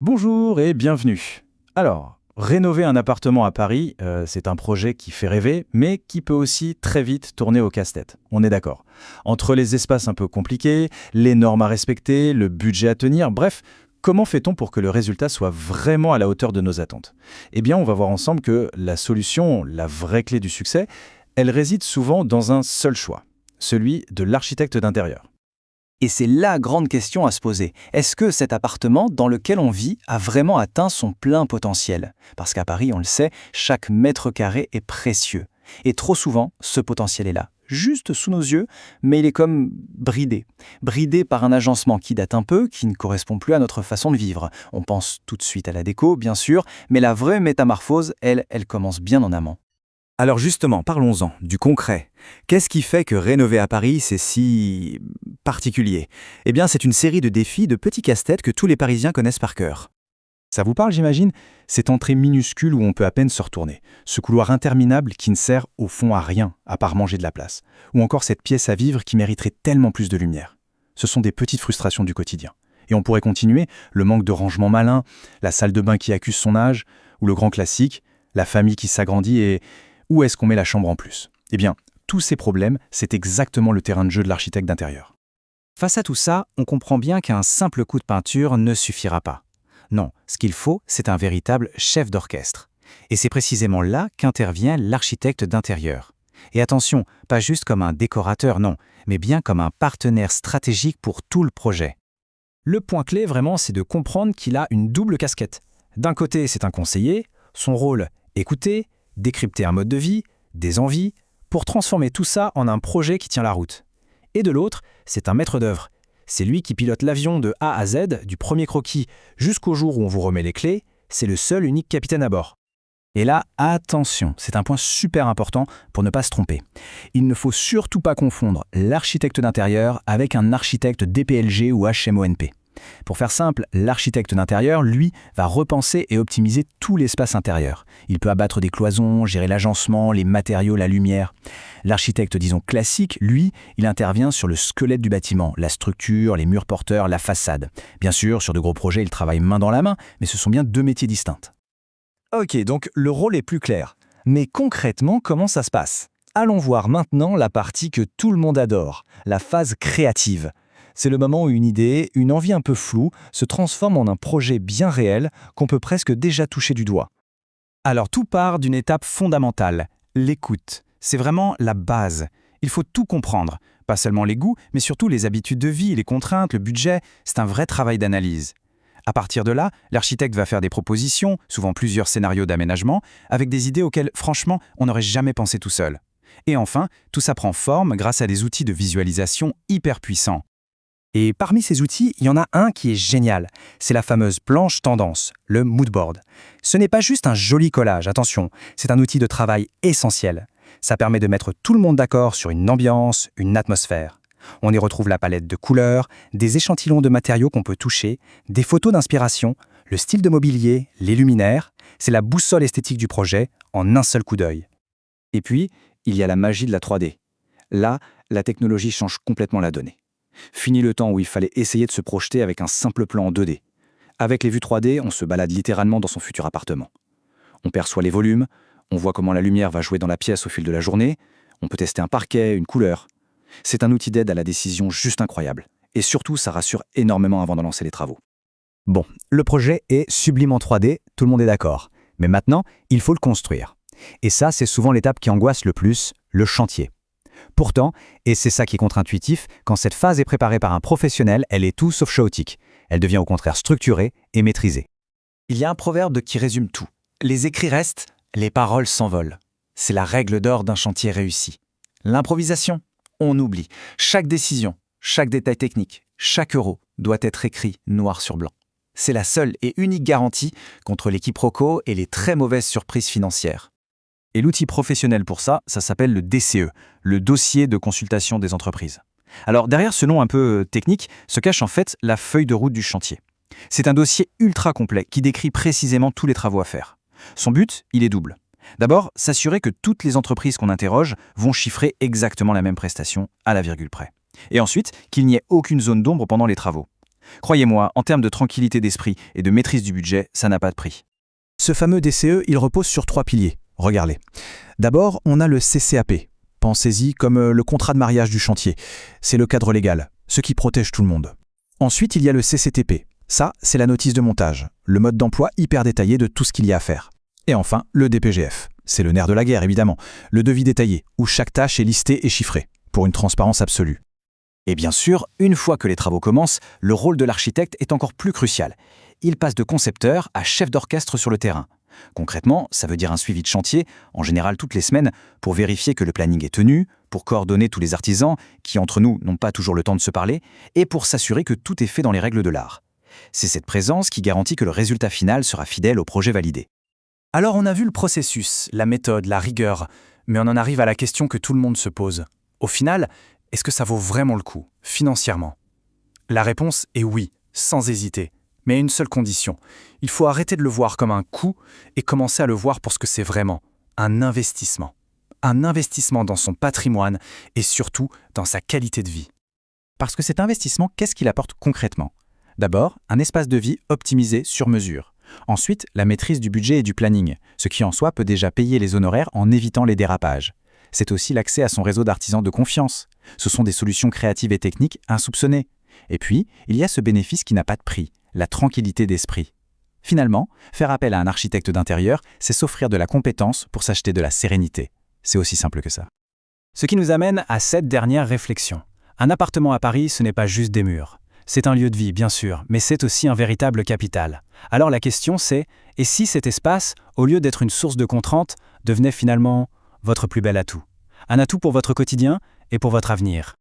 Bonjour et bienvenue. Alors, rénover un appartement à Paris, c'est un projet qui fait rêver, mais qui peut aussi très vite tourner au casse-tête. On est d'accord. Entre les espaces un peu compliqués, les normes à respecter, le budget à tenir, bref, comment fait-on pour que le résultat soit vraiment à la hauteur de nos attentes? Eh bien, on va voir ensemble que la solution, la vraie clé du succès, elle réside souvent dans un seul choix, celui de l'architecte d'intérieur. Et c'est la grande question à se poser. Est-ce que cet appartement dans lequel on vit a vraiment atteint son plein potentiel? Parce qu'à Paris, on le sait, chaque mètre carré est précieux. Et trop souvent, ce potentiel est là, juste sous nos yeux, mais il est comme bridé. Bridé par un agencement qui date un peu, qui ne correspond plus à notre façon de vivre. On pense tout de suite à la déco, bien sûr, mais la vraie métamorphose, elle commence bien en amont. Alors justement, parlons-en, du concret. Qu'est-ce qui fait que rénover à Paris, c'est si particulier? Eh bien, c'est une série de défis, de petits casse-têtes que tous les Parisiens connaissent par cœur. Ça vous parle, j'imagine? Cette entrée minuscule où on peut à peine se retourner. Ce couloir interminable qui ne sert au fond à rien, à part manger de la place. Ou encore cette pièce à vivre qui mériterait tellement plus de lumière. Ce sont des petites frustrations du quotidien. Et on pourrait continuer, le manque de rangement malin, la salle de bain qui accuse son âge, ou le grand classique, la famille qui s'agrandit et où est-ce qu'on met la chambre en plus? Eh bien, tous ces problèmes, c'est exactement le terrain de jeu de l'architecte d'intérieur. Face à tout ça, on comprend bien qu'un simple coup de peinture ne suffira pas. Non, ce qu'il faut, c'est un véritable chef d'orchestre. Et c'est précisément là qu'intervient l'architecte d'intérieur. Et attention, pas juste comme un décorateur, non, mais bien comme un partenaire stratégique pour tout le projet. Le point clé vraiment, c'est de comprendre qu'il a une double casquette. D'un côté, c'est un conseiller, son rôle, écouter, décrypter un mode de vie, des envies, pour transformer tout ça en un projet qui tient la route. Et de l'autre, c'est un maître d'œuvre. C'est lui qui pilote l'avion de A à Z, du premier croquis jusqu'au jour où on vous remet les clés, c'est le seul unique capitaine à bord. Et là, attention, c'est un point super important pour ne pas se tromper. Il ne faut surtout pas confondre l'architecte d'intérieur avec un architecte DPLG ou HMONP. Pour faire simple, l'architecte d'intérieur, lui, va repenser et optimiser tout l'espace intérieur. Il peut abattre des cloisons, gérer l'agencement, les matériaux, la lumière. L'architecte, disons classique, lui, il intervient sur le squelette du bâtiment, la structure, les murs porteurs, la façade. Bien sûr, sur de gros projets, il travaille main dans la main, mais ce sont bien deux métiers distincts. Ok, donc le rôle est plus clair. Mais concrètement, comment ça se passe? Allons voir maintenant la partie que tout le monde adore, la phase créative. C'est le moment où une idée, une envie un peu floue, se transforme en un projet bien réel qu'on peut presque déjà toucher du doigt. Alors tout part d'une étape fondamentale, l'écoute. C'est vraiment la base. Il faut tout comprendre, pas seulement les goûts, mais surtout les habitudes de vie, les contraintes, le budget. C'est un vrai travail d'analyse. À partir de là, l'architecte va faire des propositions, souvent plusieurs scénarios d'aménagement, avec des idées auxquelles, franchement, on n'aurait jamais pensé tout seul. Et enfin, tout ça prend forme grâce à des outils de visualisation hyper puissants. Et parmi ces outils, il y en a un qui est génial. C'est la fameuse planche tendance, le moodboard. Ce n'est pas juste un joli collage, attention, c'est un outil de travail essentiel. Ça permet de mettre tout le monde d'accord sur une ambiance, une atmosphère. On y retrouve la palette de couleurs, des échantillons de matériaux qu'on peut toucher, des photos d'inspiration, le style de mobilier, les luminaires. C'est la boussole esthétique du projet en un seul coup d'œil. Et puis, il y a la magie de la 3D. Là, la technologie change complètement la donnée. Fini le temps où il fallait essayer de se projeter avec un simple plan en 2D. Avec les vues 3D, on se balade littéralement dans son futur appartement. On perçoit les volumes, on voit comment la lumière va jouer dans la pièce au fil de la journée, on peut tester un parquet, une couleur. C'est un outil d'aide à la décision juste incroyable. Et surtout, ça rassure énormément avant de lancer les travaux. Bon, le projet est sublime en 3D, tout le monde est d'accord. Mais maintenant, il faut le construire. Et ça, c'est souvent l'étape qui angoisse le plus, le chantier. Pourtant, et c'est ça qui est contre-intuitif, quand cette phase est préparée par un professionnel, elle est tout sauf chaotique. Elle devient au contraire structurée et maîtrisée. Il y a un proverbe qui résume tout. Les écrits restent, les paroles s'envolent. C'est la règle d'or d'un chantier réussi. L'improvisation, on oublie. Chaque décision, chaque détail technique, chaque euro doit être écrit noir sur blanc. C'est la seule et unique garantie contre les quiproquos et les très mauvaises surprises financières. Et l'outil professionnel pour ça, ça s'appelle le DCE, le dossier de consultation des entreprises. Alors derrière ce nom un peu technique se cache en fait la feuille de route du chantier. C'est un dossier ultra complet qui décrit précisément tous les travaux à faire. Son but, il est double. D'abord, s'assurer que toutes les entreprises qu'on interroge vont chiffrer exactement la même prestation à la virgule près. Et ensuite, qu'il n'y ait aucune zone d'ombre pendant les travaux. Croyez-moi, en termes de tranquillité d'esprit et de maîtrise du budget, ça n'a pas de prix. Ce fameux DCE, il repose sur 3 piliers. Regardez. D'abord, on a le CCAP. Pensez-y comme le contrat de mariage du chantier. C'est le cadre légal, ce qui protège tout le monde. Ensuite, il y a le CCTP. Ça, c'est la notice de montage, le mode d'emploi hyper détaillé de tout ce qu'il y a à faire. Et enfin, le DPGF. C'est le nerf de la guerre, évidemment. Le devis détaillé, où chaque tâche est listée et chiffrée, pour une transparence absolue. Et bien sûr, une fois que les travaux commencent, le rôle de l'architecte est encore plus crucial. Il passe de concepteur à chef d'orchestre sur le terrain. Concrètement, ça veut dire un suivi de chantier, en général toutes les semaines, pour vérifier que le planning est tenu, pour coordonner tous les artisans, qui entre nous n'ont pas toujours le temps de se parler, et pour s'assurer que tout est fait dans les règles de l'art. C'est cette présence qui garantit que le résultat final sera fidèle au projet validé. Alors on a vu le processus, la méthode, la rigueur, mais on en arrive à la question que tout le monde se pose. Au final, est-ce que ça vaut vraiment le coup, financièrement? La réponse est oui, sans hésiter, mais à une seule condition. Il faut arrêter de le voir comme un coût et commencer à le voir pour ce que c'est vraiment, un investissement. Un investissement dans son patrimoine et surtout dans sa qualité de vie. Parce que cet investissement, qu'est-ce qu'il apporte concrètement? D'abord, un espace de vie optimisé sur mesure. Ensuite, la maîtrise du budget et du planning, ce qui en soi peut déjà payer les honoraires en évitant les dérapages. C'est aussi l'accès à son réseau d'artisans de confiance. Ce sont des solutions créatives et techniques insoupçonnées. Et puis, il y a ce bénéfice qui n'a pas de prix, la tranquillité d'esprit. Finalement, faire appel à un architecte d'intérieur, c'est s'offrir de la compétence pour s'acheter de la sérénité. C'est aussi simple que ça. Ce qui nous amène à cette dernière réflexion. Un appartement à Paris, ce n'est pas juste des murs. C'est un lieu de vie, bien sûr, mais c'est aussi un véritable capital. Alors la question c'est, et si cet espace, au lieu d'être une source de contraintes, devenait finalement votre plus bel atout? Un atout pour votre quotidien et pour votre avenir.